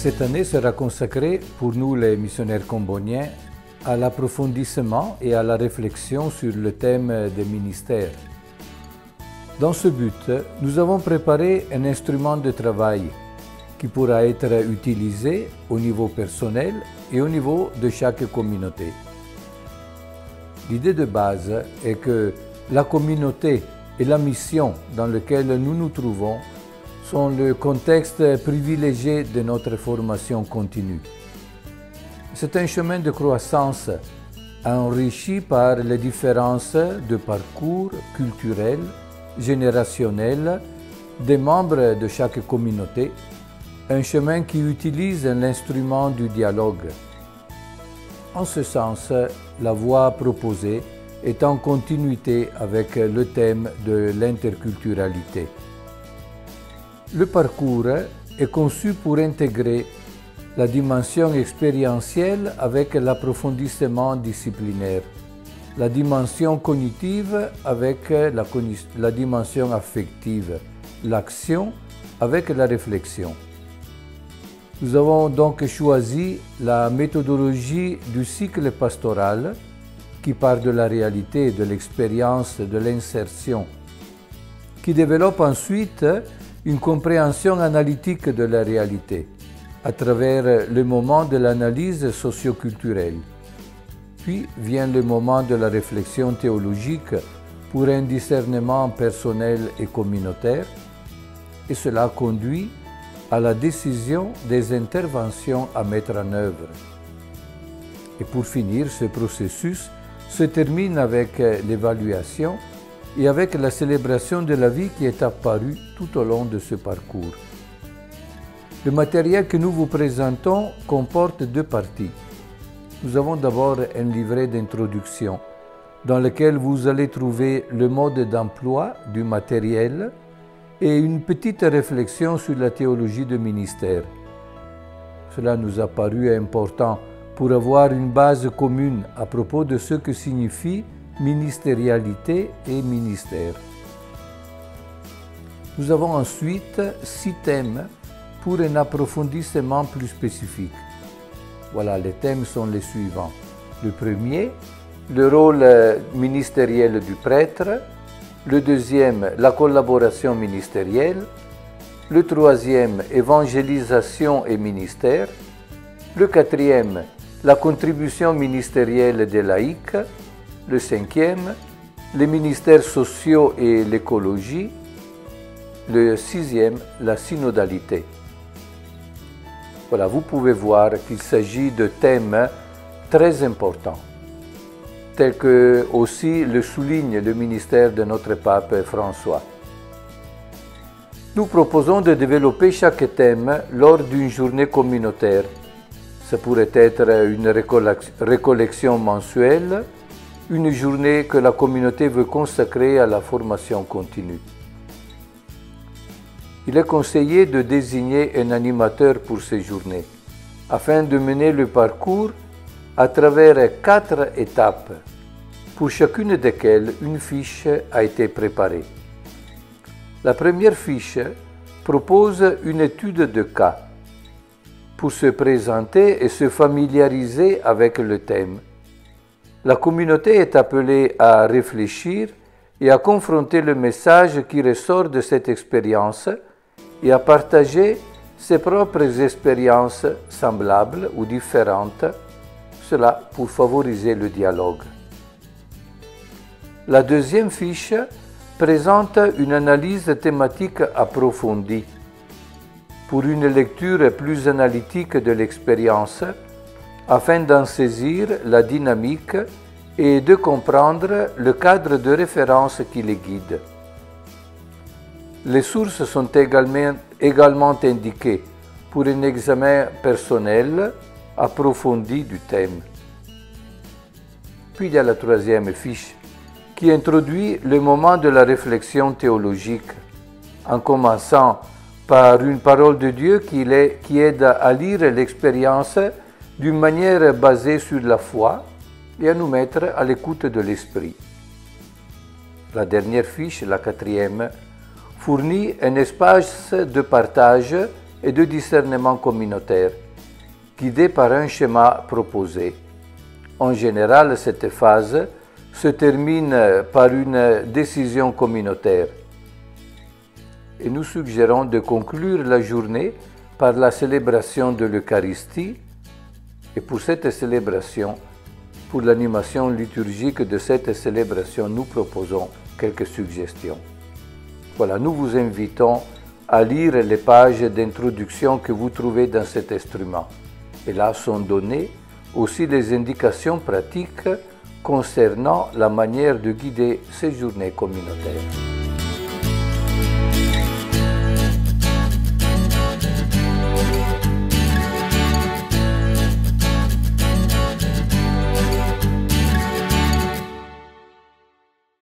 Cette année sera consacrée pour nous les missionnaires comboniens à l'approfondissement et à la réflexion sur le thème des ministères. Dans ce but, nous avons préparé un instrument de travail qui pourra être utilisé au niveau personnel et au niveau de chaque communauté. L'idée de base est que la communauté et la mission dans laquelle nous nous trouvons sont le contexte privilégié de notre formation continue. C'est un chemin de croissance enrichi par les différences de parcours culturel, générationnel des membres de chaque communauté, un chemin qui utilise l'instrument du dialogue. En ce sens, la voie proposée est en continuité avec le thème de l'interculturalité. Le parcours est conçu pour intégrer la dimension expérientielle avec l'approfondissement disciplinaire, la dimension cognitive avec la dimension affective, l'action avec la réflexion. Nous avons donc choisi la méthodologie du cycle pastoral qui part de la réalité, de l'expérience, de l'insertion, qui développe ensuite une compréhension analytique de la réalité à travers le moment de l'analyse socioculturelle. Puis vient le moment de la réflexion théologique pour un discernement personnel et communautaire, et cela conduit à la décision des interventions à mettre en œuvre. Et pour finir, ce processus se termine avec l'évaluation et avec la célébration de la vie qui est apparue tout au long de ce parcours. Le matériel que nous vous présentons comporte deux parties. Nous avons d'abord un livret d'introduction dans lequel vous allez trouver le mode d'emploi du matériel et une petite réflexion sur la théologie de ministère. Cela nous a paru important pour avoir une base commune à propos de ce que signifie ministérialité et ministère. Nous avons ensuite 6 thèmes pour un approfondissement plus spécifique. Voilà, les thèmes sont les suivants. Le premier, le rôle ministériel du prêtre. Le deuxième, la collaboration ministérielle. Le troisième, évangélisation et ministère. Le quatrième, la contribution ministérielle des laïcs. Le cinquième, les ministères sociaux et l'écologie. Le sixième, la synodalité. Voilà, vous pouvez voir qu'il s'agit de thèmes très importants, tels que aussi le souligne le ministère de notre pape François. Nous proposons de développer chaque thème lors d'une journée communautaire. Ça pourrait être une récollection mensuelle, une journée que la communauté veut consacrer à la formation continue. Il est conseillé de désigner un animateur pour ces journées, afin de mener le parcours à travers 4 étapes, pour chacune desquelles une fiche a été préparée. La première fiche propose une étude de cas, pour se présenter et se familiariser avec le thème. La communauté est appelée à réfléchir et à confronter le message qui ressort de cette expérience et à partager ses propres expériences semblables ou différentes, cela pour favoriser le dialogue. La deuxième fiche présente une analyse thématique approfondie pour une lecture plus analytique de l'expérience afin d'en saisir la dynamique et de comprendre le cadre de référence qui les guide. Les sources sont également indiquées pour un examen personnel approfondi du thème. Puis il y a la troisième fiche qui introduit le moment de la réflexion théologique, en commençant par une parole de Dieu qui aide à lire l'expérience d'une manière basée sur la foi et à nous mettre à l'écoute de l'Esprit. La dernière fiche, la quatrième, fournit un espace de partage et de discernement communautaire, guidés par un schéma proposé. En général, cette phase se termine par une décision communautaire. Et nous suggérons de conclure la journée par la célébration de l'Eucharistie. Et pour cette célébration, pour l'animation liturgique de cette célébration, nous proposons quelques suggestions. Voilà, nous vous invitons à lire les pages d'introduction que vous trouvez dans cet instrument. Et là sont données aussi les indications pratiques concernant la manière de guider ces journées communautaires.